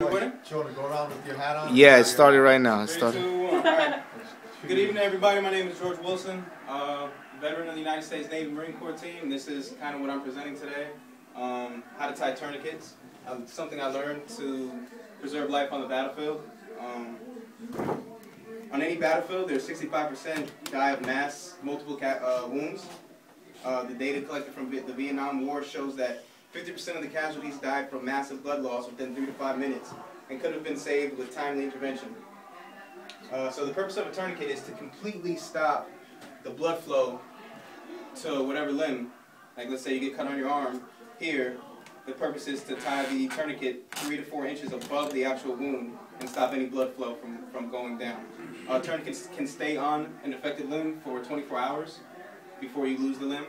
Do you want to go around with your hat on? Yeah, it started right now. It 3, started. 2, 1. All right. Good evening, everybody. My name is George Wilson, veteran of the United States Navy Marine Corps team. This is kind of what I'm presenting today. How to tie tourniquets. Something I learned to preserve life on the battlefield. On any battlefield, there's 65% die of mass multiple wounds. The data collected from the Vietnam War shows that 50% of the casualties died from massive blood loss within 3 to 5 minutes and could have been saved with timely intervention. So the purpose of a tourniquet is to completely stop the blood flow to whatever limb. Like let's say you get cut on your arm here, the purpose is to tie the tourniquet 3 to 4 inches above the actual wound and stop any blood flow from going down. Tourniquets can stay on an affected limb for 24 hours before you lose the limb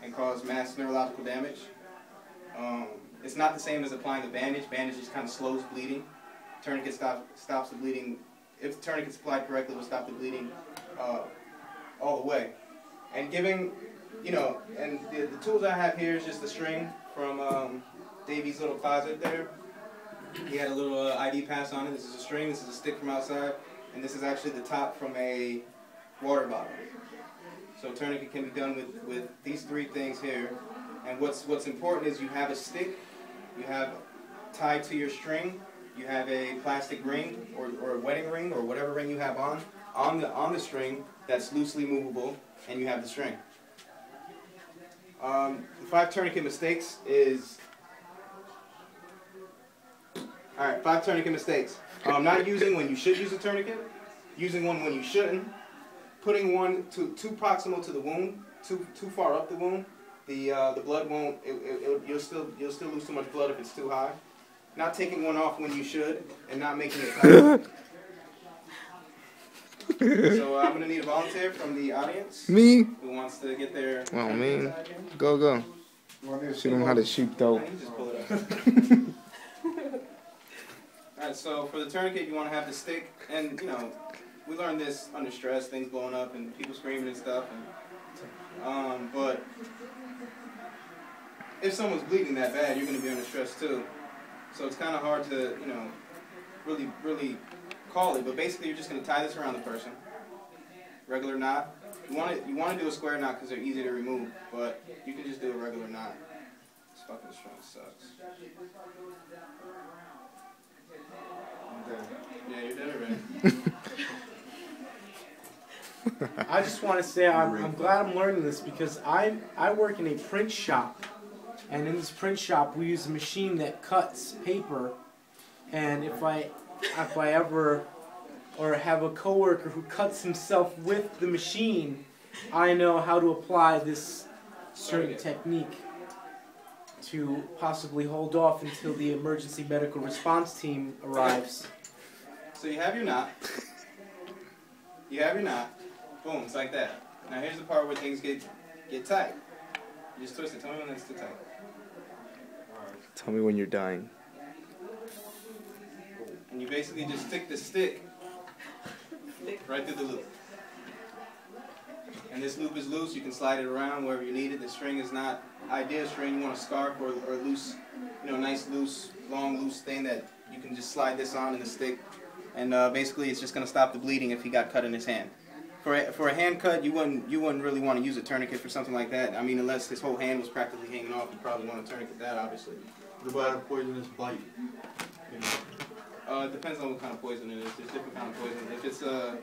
and cause mass neurological damage. It's not the same as applying a bandage. Bandage just kind of slows bleeding. Tourniquet stops the bleeding. If the tourniquet's applied correctly, it will stop the bleeding all the way. And giving, and the tools I have here is just a string from Davy's little closet there. He had a little ID pass on it. This is a string, this is a stick from outside, and this is actually the top from a water bottle. So tourniquet can be done with these 3 things here. And what's important is you have a stick, you have tied to your string, you have a plastic ring or a wedding ring or whatever ring you have on the string that's loosely movable, and you have the string. The 5 tourniquet mistakes is, alright, 5 tourniquet mistakes. Not using when you should use a tourniquet, using one when you shouldn't, putting one too proximal to the wound, too far up the wound. The blood won't. You'll still lose too much blood if it's too high. Not taking one off when you should, and not making it tight. So I'm gonna need a volunteer from the audience. Me? Who wants to get their? Oh man, go. Show them how to shoot dope. Just pull it up. Alright, so for the tourniquet, you want to have the stick, and we learned this under stress, things blowing up and people screaming and stuff. But if someone's bleeding that bad, you're going to be under stress too. So it's kind of hard to, really call it. But basically, you're just going to tie this around the person. Regular knot. You want to do a square knot because they're easy to remove, but you can just do a regular knot. This fucking string sucks. Yeah, you're dead already. I just want to say I'm glad I'm learning this because I work in a print shop, and in this print shop we use a machine that cuts paper, and if I ever have a coworker who cuts himself with the machine, I know how to apply this certain technique to possibly hold off until the emergency medical response team arrives. So you have your knot. You have your knot. Boom, it's like that. Now here's the part where things get tight. You just twist it. Tell me when it's too tight. Tell me when you're dying. And you basically just stick the stick right through the loop. And this loop is loose. You can slide it around wherever you need it. The string is not ideal string. You want a scarf or loose, nice loose, long loose thing that you can just slide this on in the stick. And basically, it's just going to stop the bleeding if he got cut in his hand. For a hand cut, you wouldn't really want to use a tourniquet for something like that. I mean, unless his whole hand was practically hanging off, you probably want to tourniquet that, obviously. What about a poisonous bite? It depends on what kind of poison it is. There's different kind of poison. If it's well,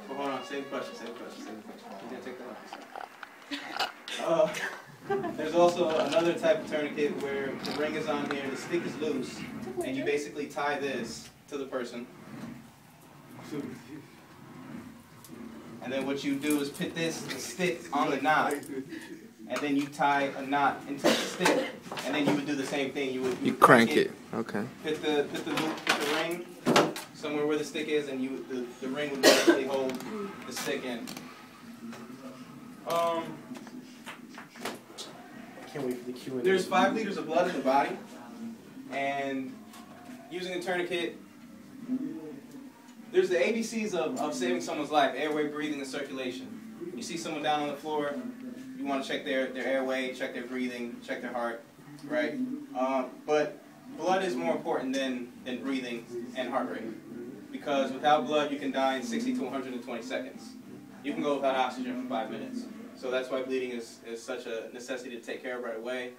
hold on. Same question. You didn't take that off. There's also another type of tourniquet where the ring is on here, the stick is loose, and you basically tie this to the person. And then what you do is put the stick on the knot, and then you tie a knot into the stick, and then you would do the same thing. You crank it. Okay. Put the ring somewhere where the stick is, and the ring would basically hold the stick in. I can't wait for the Q&A. There's 5 liters of blood in the body, and using a tourniquet, there's the ABCs of saving someone's life: airway, breathing, and circulation. You see someone down on the floor, you want to check their airway, check their breathing, check their heart, right? But blood is more important than breathing and heart rate. Because without blood, you can die in 60 to 120 seconds. You can go without oxygen for 5 minutes. So that's why bleeding is such a necessity to take care of right away.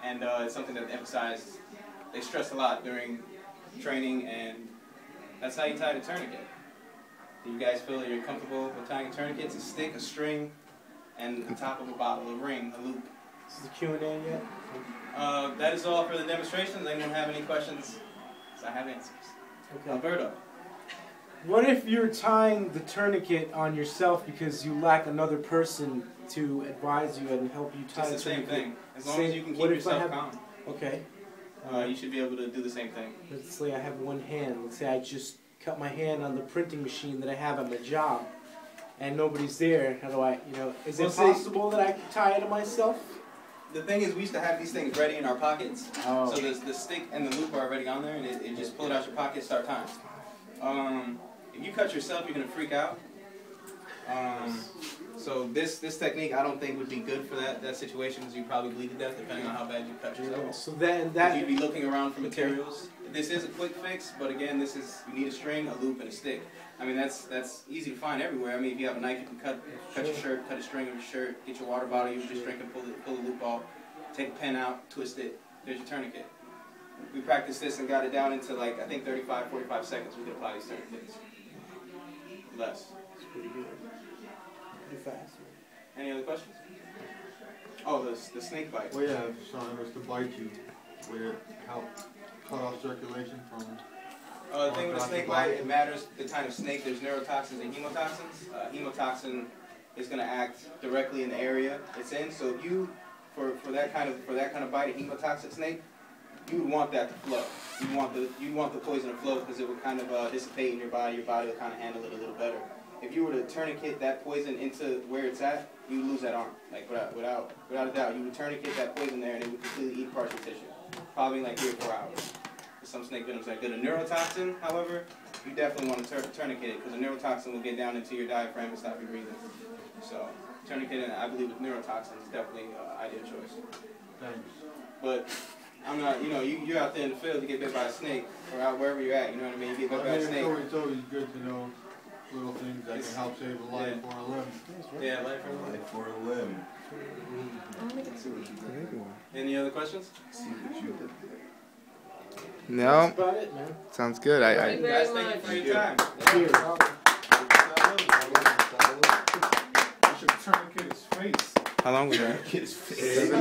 And it's something that they stress a lot during training, and that's how you tie the tourniquet. Do you guys feel that you're comfortable with tying a tourniquet? It's a stick, a string, and the top of a bottle, a ring, a loop. Is the Q&A yet? That is all for the demonstrations. Anyone have any questions? I have answers. Okay. Alberto. What if you're tying the tourniquet on yourself because you lack another person to advise you and help you tie It's the the same tourniquet? thing. As long as you can keep yourself calm, Okay. you should be able to do the same thing. Let's say I have one hand. Let's say I just cut my hand on the printing machine that I have at my job, and nobody's there. How do I, is it possible that I can tie it to myself? The thing is, we used to have these things ready in our pockets. Oh. So the stick and the loop are already on there, and it just pull it out your pocket, start tying. If you cut yourself, you're going to freak out. So this technique, I don't think would be good for that situation, because you probably bleed to death depending on how bad you cut yourself. So then you'd be looking around for materials. This is a quick fix, but again, you need a string, a loop, and a stick. I mean, that's easy to find everywhere. I mean, if you have a knife, you can cut your shirt, cut a string of your shirt, get your water bottle, use your string and pull the loop off, take a pen out, twist it. There's your tourniquet. We practiced this and got it down into I think 35, 45 seconds. We could apply these tourniquets. Less. It's pretty good. Pretty fast. Any other questions? Oh, the snake bite. Well, yeah, if someone was to bite you, would it help cut off circulation from... The thing with a snake bite, it matters the kind of snake. There's neurotoxins and hemotoxins. Hemotoxin is going to act directly in the area it's in. So if you, for that kind of bite, a hemotoxic snake, you would want that to flow. You want the poison to flow, because it would kind of dissipate in your body. Your body will kind of handle it a little better. If you were to tourniquet that poison into where it's at, you would lose that arm. Like without a doubt, you would tourniquet that poison there, and it would completely eat parts of tissue. Probably in 3 or 4 hours. Some snake venom's that good. A neurotoxin, however, you definitely want to tourniquet it, because a neurotoxin will get down into your diaphragm and stop you breathing. So tourniqueting, I believe, with neurotoxins is definitely an ideal choice. Thanks. But I'm not, you're out there in the field to get bit by a snake, or out wherever you're at, you know what I mean? You get bit by a snake. It's always good to know little things that can help save a life or a limb. Yeah, life or a limb. Life or a limb. Any other questions? No. That's about it, man. Sounds good. Thank you guys, thank you for your time. Cheers. You should tourniquet his face. How long was that? Tourniquet his face.